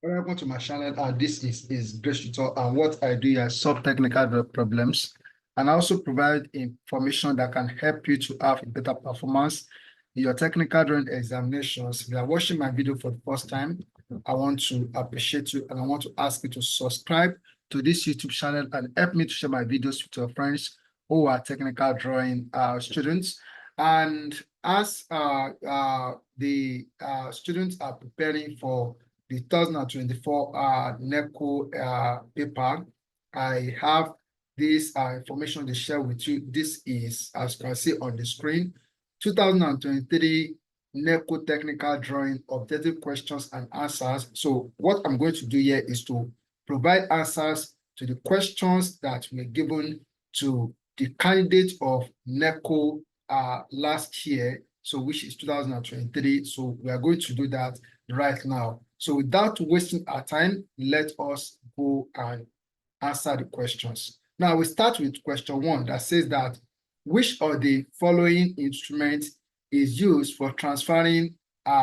Welcome to my channel. This is Grace Tutor, and what I do is solve technical problems and also provide information that can help you to have a better performance in your technical drawing examinations. If you are watching my video for the first time, I want to appreciate you and I want to ask you to subscribe to this YouTube channel and help me to share my videos with your friends who are technical drawing students. And as the students are preparing for the 2024 Neco paper, I have this information to share with you. This is, as you can see on the screen, 2023 Neco technical drawing objective questions and answers. So what I'm going to do here is to provide answers to the questions that were given to the candidate of Neco last year, so which is 2023. So we are going to do that right now. So without wasting our time, let us go and answer the questions. Now we start with question 1 that says that which of the following instruments is used for transferring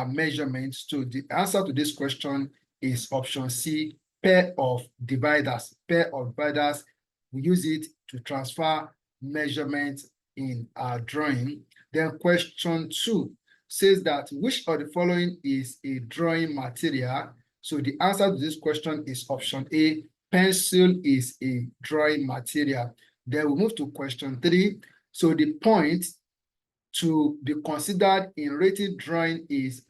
measurements to the answer to this question is option C, pair of dividers. Pair of dividers, we use it to transfer measurements in our drawing. Then question 2 says that which of the following is a drawing material? So the answer to this question is option A, pencil is a drawing material. Then we move to question 3. So the point to be considered in written drawing is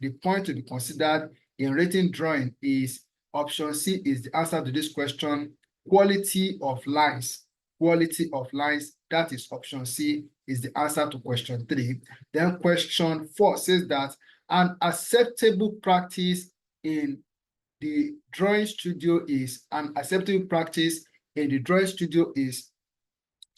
option C is the answer to this question, quality of lines. Quality of lines, that is option C, is the answer to question 3. Then question 4 says that an acceptable practice in the drawing studio is, so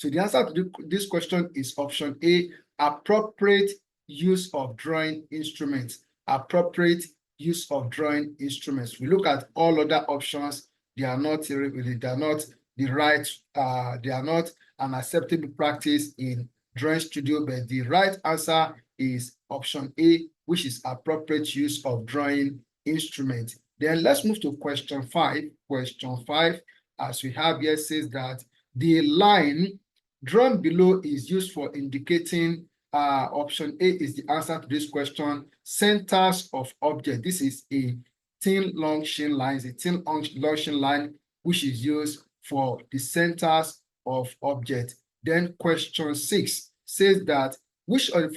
the answer to this question is option A, appropriate use of drawing instruments. Appropriate use of drawing instruments. We look at all other options, they are not an acceptable practice in drawing studio, but the right answer is option A, which is appropriate use of drawing instruments. Then let's move to question 5. Question 5, as we have here, says that the line drawn below is used for indicating, option A is the answer to this question, centers of object. This is a thin long chain line, which is used for the centers of object. Then question 6 says that which of the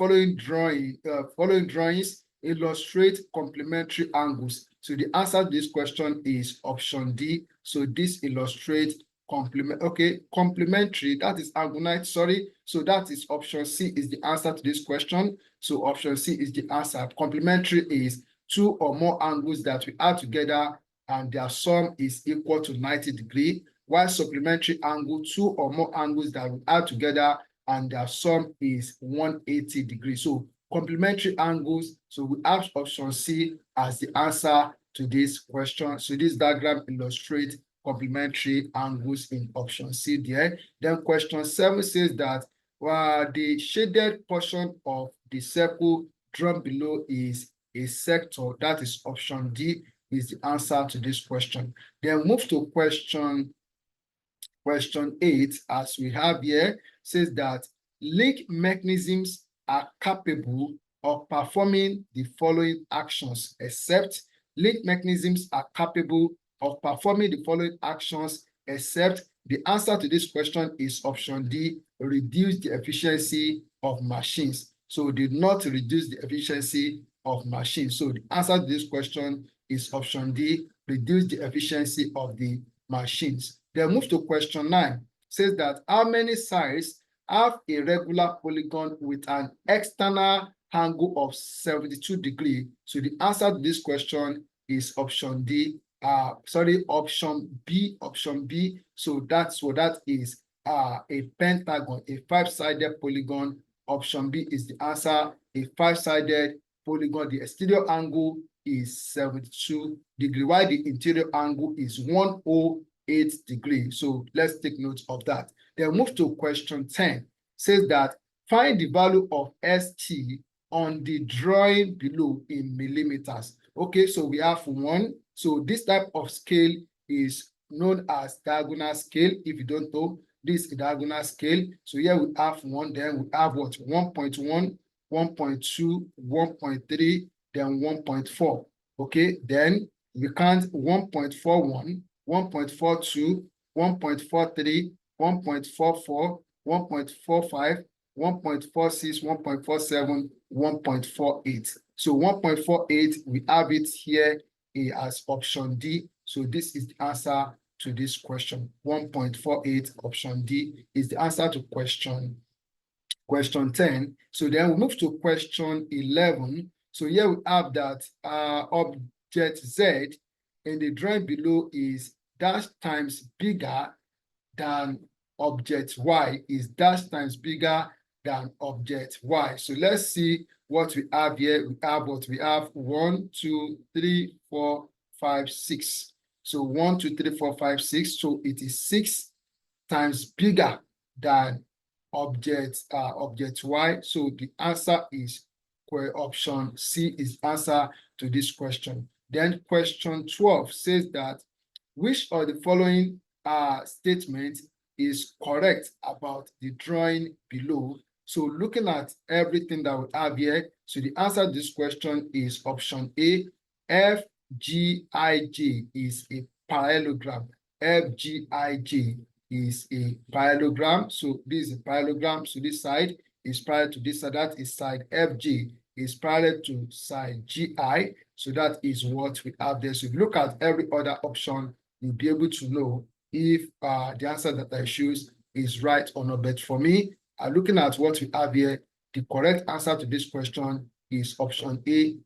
following drawings illustrate complementary angles? So the answer to this question is option D. So this illustrates complementary, that is angle, sorry. So that is option C is the answer to this question. So option C is the answer. Complementary is two or more angles that we add together and their sum is equal to 90 degrees. While supplementary angle, two or more angles that we add together and their sum is 180 degrees. So complementary angles, so we have option C as the answer to this question. So this diagram illustrates complementary angles in option C there. Then question 7 says that the shaded portion of the circle drawn below is a sector. That is option D is the answer to this question. Then move to question 8, as we have here, says that link mechanisms are capable of performing the following actions, except link mechanisms are capable of performing the following actions, except the answer to this question is option D, reduce the efficiency of machines. So did not reduce the efficiency of machines. So the answer to this question is option D, reduce the efficiency of the machines. Then move to question 9, says that how many sides have a regular polygon with an external angle of 72 degrees? So the answer to this question is option option B. So that is a pentagon, a 5-sided polygon. Option B is the answer, a 5-sided polygon. The exterior angle is 72 degrees, while the interior angle is 108 degrees. So let's take note of that. Then move to question 10, says that find the value of ST on the drawing below in millimeters. Okay, so we have 1. So this type of scale is known as diagonal scale. If you don't know, this is a diagonal scale. So here we have 1, then we have what? 1.1, 1.2, 1.3, then 1.4. Okay, then we count 1.41, 1.42, 1.43, 1.44, 1.45, 1.46, 1.47, 1.48. So 1.48, we have it here as option D. So this is the answer to this question. 1.48, option D is the answer to question 10. So then we move to question 11. So here we have that object Z in the drawing below is dash times bigger than object Y, is dash times bigger than object Y. So let's see what we have here. We have what we have: 1, 2, 3, 4, 5, 6. So 1, 2, 3, 4, 5, 6. So it is 6 times bigger than object Y. So the answer is option C is answer to this question. Then question 12 says that which of the following statement is correct about the drawing below? So looking at everything that we have here, so the answer to this question is option A. FGIJ is a parallelogram. FGIJ is a parallelogram. So this is a parallelogram. So this side is parallel to this side. That is side FG is parallel to side GI. So that is what we have there. So if you look at every other option, you'll be able to know if the answer that I choose is right or not. But for me, looking at what we have here, the correct answer to this question is option A.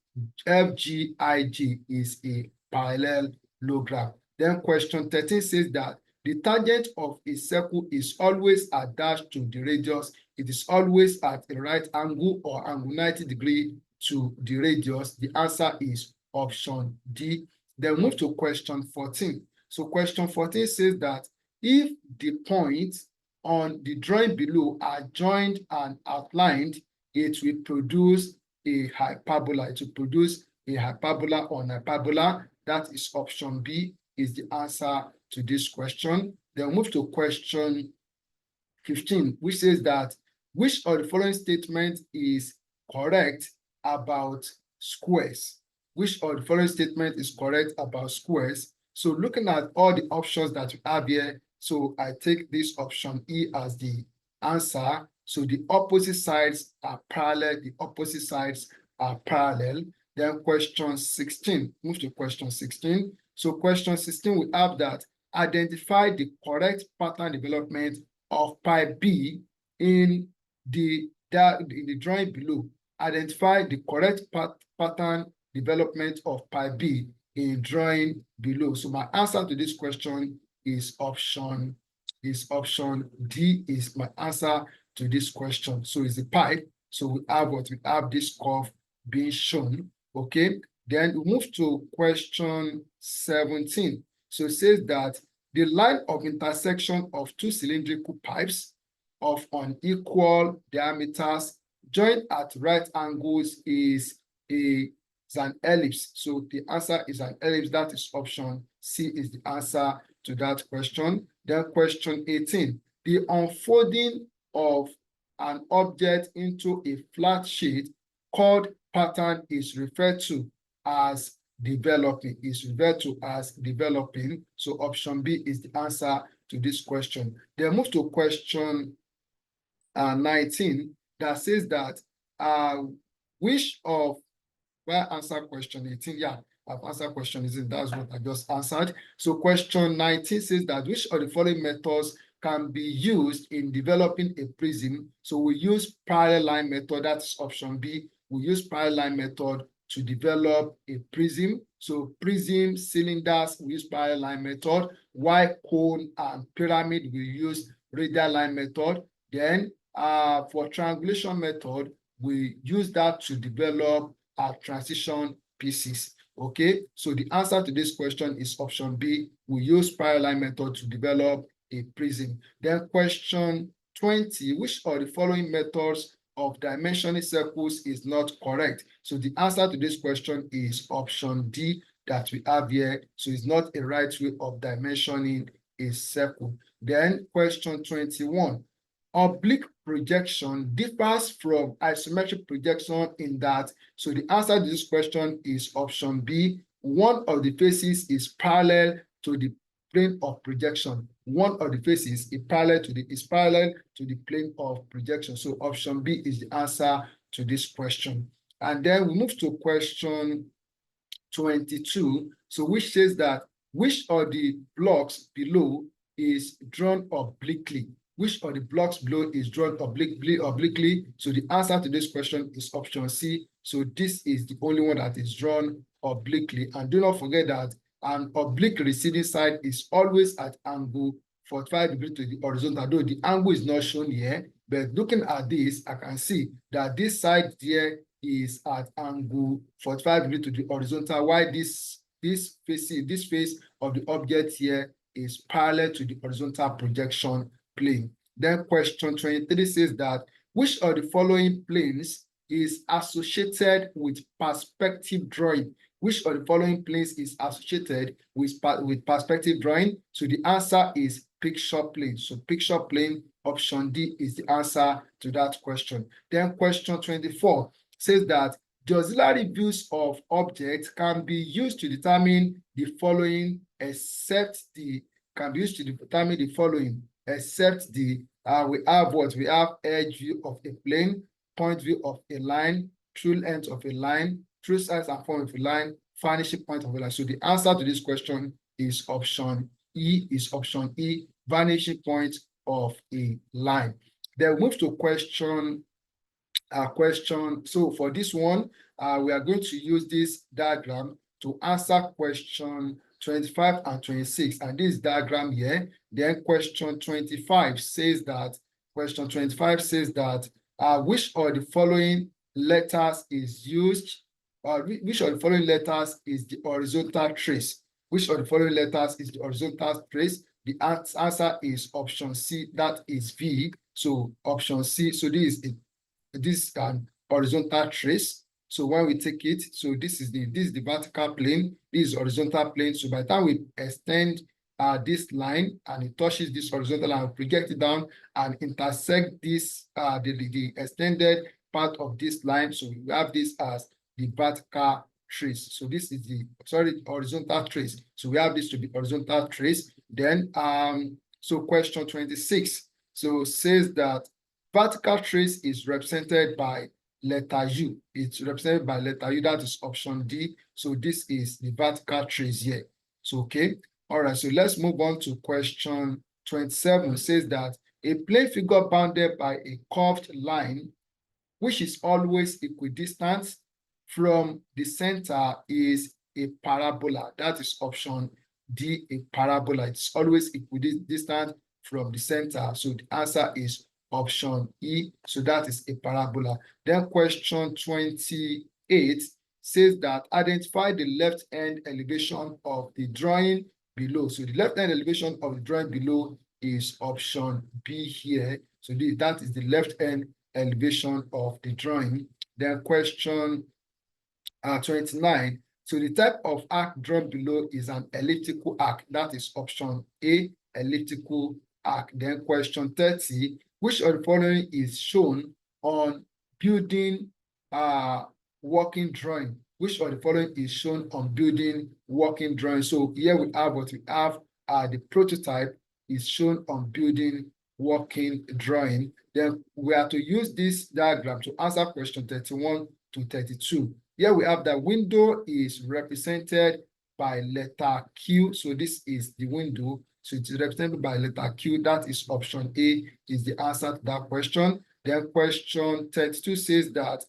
FGIG is a parallelogram. Then question 13 says that the tangent of a circle is always attached to the radius. It is always at a right angle or angle 90 degrees to the radius. The answer is option D. Then move to question 14. So question 14 says that if the points on the drawing below are joined and outlined, it will produce a hyperbola. It will produce a hyperbola on hyperbola. That is option B is the answer to this question. Then move to question 15, which says that which of the following statements is correct about squares? Which of the following statement is correct about squares? So looking at all the options that we have here, so I take this option E as the answer. So the opposite sides are parallel. The opposite sides are parallel. Then question 16, move to question 16. So question 16, we have that identify the correct pattern development of pi B in the drawing below. Identify the correct pattern development of pi B in drawing below. So my answer to this question is option D is my answer to this question. So it's the pi. So we have what we have this curve being shown. Okay. Then we move to question 17. So it says that the line of intersection of two cylindrical pipes of unequal diameters joined at right angles is an ellipse. So the answer is an ellipse. That is option C is the answer to that question. Then question 18. The unfolding of an object into a flat sheet called pattern is referred to as developing. So option B is the answer to this question. Then move to question 19 that says that which of answer question 18. Yeah, I've answered question 18. That's what I just answered. So question 19 says that which of the following methods can be used in developing a prism? So we use parallel line method. That's option B. We use parallel line method to develop a prism. So prism, cylinders, we use parallel line method. While cone and pyramid, we use radial line method. Then for triangulation method, we use that to develop our transition pieces. Okay, so the answer to this question is option B. We use parallel line method to develop a prism. Then question 20, which of the following methods of dimensioning circles is not correct. So the answer to this question is option D that we have here. So it's not a right way of dimensioning a circle. Then question 21. Oblique projection differs from isometric projection in that, so the answer to this question is option B. One of the faces is parallel to the plane of projection. One of the faces is parallel to the plane of projection. So option B is the answer to this question. And then we move to question 22. So which says that which of the blocks below is drawn obliquely? Which of the blocks below is drawn obliquely? So the answer to this question is option C. So this is the only one that is drawn obliquely. And do not forget that an oblique receding side is always at angle 45 degrees to the horizontal, though the angle is not shown here. But looking at this, I can see that this side here is at angle 45 degrees to the horizontal, while this face of the object here is parallel to the horizontal projection plane. Then question 23 says that which of the following planes is associated with perspective drawing? Which of the following planes is associated with perspective drawing? So the answer is picture plane. So picture plane, option D is the answer to that question. Then question 24 says that the auxiliary views of objects can be used to determine the following, except the we have what? We have edge view of a plane, point view of a line, true length of a line, true size and form of a line, vanishing point of a line. So the answer to this question is option E, vanishing point of a line. Then we move to question. So for this one, we are going to use this diagram to answer question 25 and 26. And this diagram here, then question 25 says that, which of the following letters is used, which of the following letters is the horizontal trace? Which of the following letters is the horizontal trace? The answer is option C, that is V. So option C, so this is an horizontal trace. So when we take it, so this is the vertical plane, this is horizontal plane. So by the time we extend this line and it touches this horizontal line, we project it down and intersect this the extended part of this line. So we have this as the vertical trace. So this is the horizontal trace. So we have this to be horizontal trace. Then so question 26 so says that vertical trace is represented by letter U. It's represented by letter U. That is option D. So this is the vertical trace here. So okay. All right. So let's move on to question 27. It says that a plane figure bounded by a curved line, which is always equidistant from the center, is a parabola. That is option D, a parabola. It's always equidistant from the center. So the answer is option E. So that is a parabola. Then question 28 says that identify the left hand elevation of the drawing below. So the left hand elevation of the drawing below is option B here. So that is the left hand elevation of the drawing. Then question 29. So the type of arc drawn below is an elliptical arc. That is option A, elliptical arc. Then question 30. Which of the following is shown on building working drawing? Which of the following is shown on building working drawing? So here we have what we have. The prototype is shown on building working drawing. Then we are to use this diagram to answer question 31 to 32. Here we have the window is represented by letter Q. So this is the window. So it is represented by letter Q. That is option A is the answer to that question. Then question 32 says that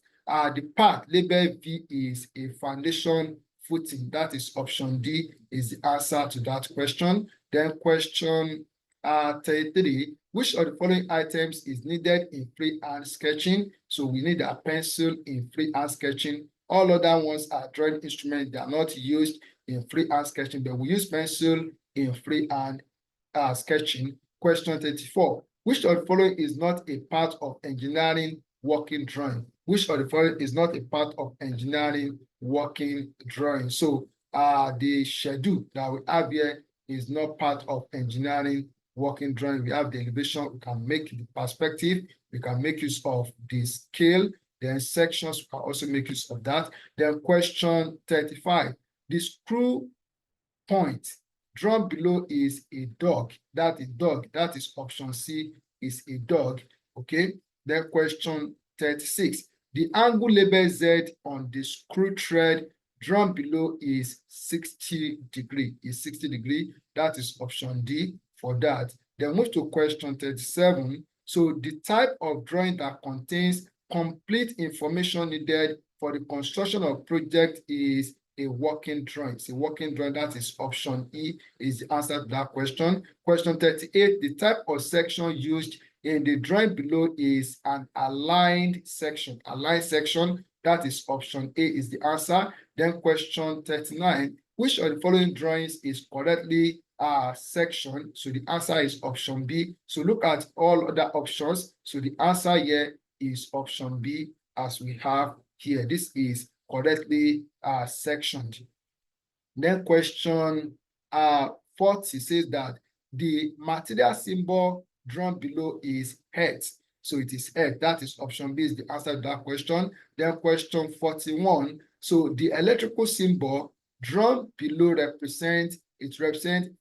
the part labeled V is a foundation footing. That is option D is the answer to that question. Then question 33, which of the following items is needed in freehand sketching? So we need a pencil in freehand sketching. All other ones are drawing instruments. They are not used in freehand sketching, but we use pencil in freehand sketching. Question 34. Which of the following is not a part of engineering working drawing? Which of the following is not a part of engineering working drawing? So the schedule that we have here is not part of engineering working drawing. We have the elevation, we can make the perspective, we can make use of the scale, then sections, we can also make use of that. Then question 35, the screw point drawn below is a dog. That is dog. That is option C, is a dog. Okay. Then question 36. The angle labeled Z on the screw thread drawn below is 60 degree. Is 60 degree. That is option D for that. Then move to question 37. So the type of drawing that contains complete information needed for the construction of project is a working drawing. It's a working drawing. That is option E, is the answer to that question. Question 38, the type of section used in the drawing below is an aligned section. Aligned section, that is option A, is the answer. Then question 39, which of the following drawings is correctly section? So the answer is option B. So look at all other options. So the answer here is option B, as we have here. This is correctly sectioned. Then question 40 says that the material symbol drawn below is Hertz. So it is Hertz. That is option B, is the answer to that question. Then question 41. So the electrical symbol drawn below represents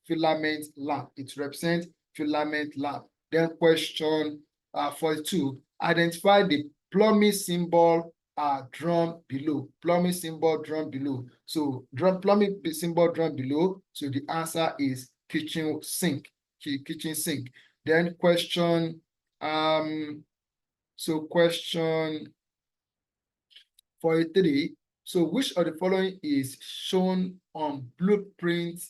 filament lamp. It represents filament lamp. Then question 42. Identify the plumbing symbol drawn below. Plumbing symbol drawn below. So plumbing symbol drawn below. So the answer is kitchen sink. Kitchen sink. Then question question 43. So which of the following is shown on blueprint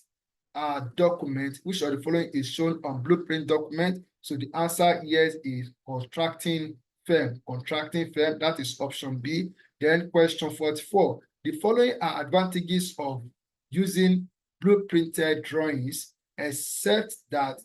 document? Which of the following is shown on blueprint document? So the answer here is contracting firm. Contracting firm, that is option B. Then question 44. The following are advantages of using blueprinted drawings, except that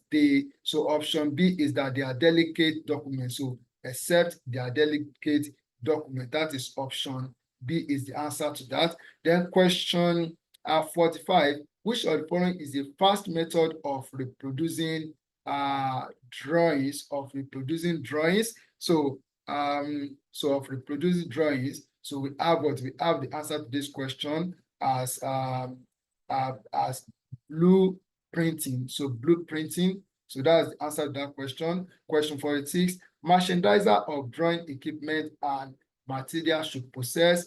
so option B is that they are delicate documents. So except they are delicate document, that is option B, is the answer to that. Then question 45, which of the following is the fast method of reproducing drawings? So of reproducing drawings, so we have the answer to this question as blueprinting. So blueprinting, so that's the answer to that question. Question 46, merchandiser of drawing equipment and material should possess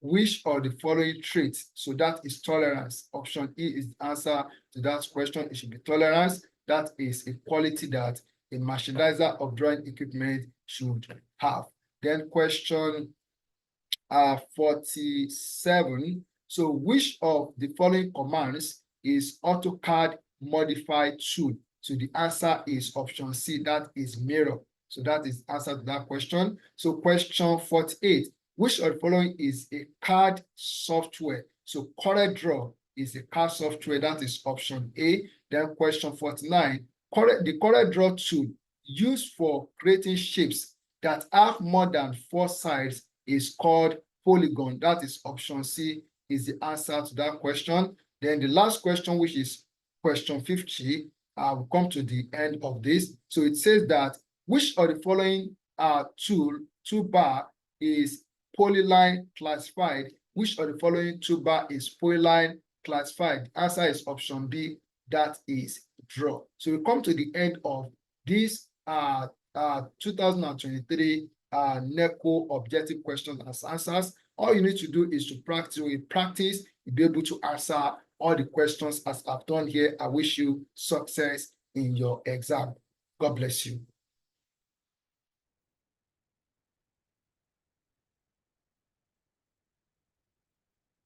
which of the following traits? So that is tolerance. Option E is the answer to that question. It should be tolerance. That is a quality that a merchandiser of drawing equipment should have. Then question 47. So which of the following commands is AutoCAD modified tool? So the answer is option C, that is mirror. So that is the answer to that question. So question 48. Which of the following is a CAD software? So CorelDRAW is a CAD software. That is option A. Then question 49. The CorelDRAW tool used for creating shapes that have more than 4 sides is called polygon. That is option C, is the answer to that question. Then the last question, which is question 50, will come to the end of this. So it says that which of the following toolbar is polyline classified? Which of the following toolbar is polyline classified? The answer is option B, that is draw. So we come to the end of this 2023 Neco objective questions and answers. All you need to do is to practice. You'll be able to answer all the questions as I've done here. I wish you success in your exam. God bless you.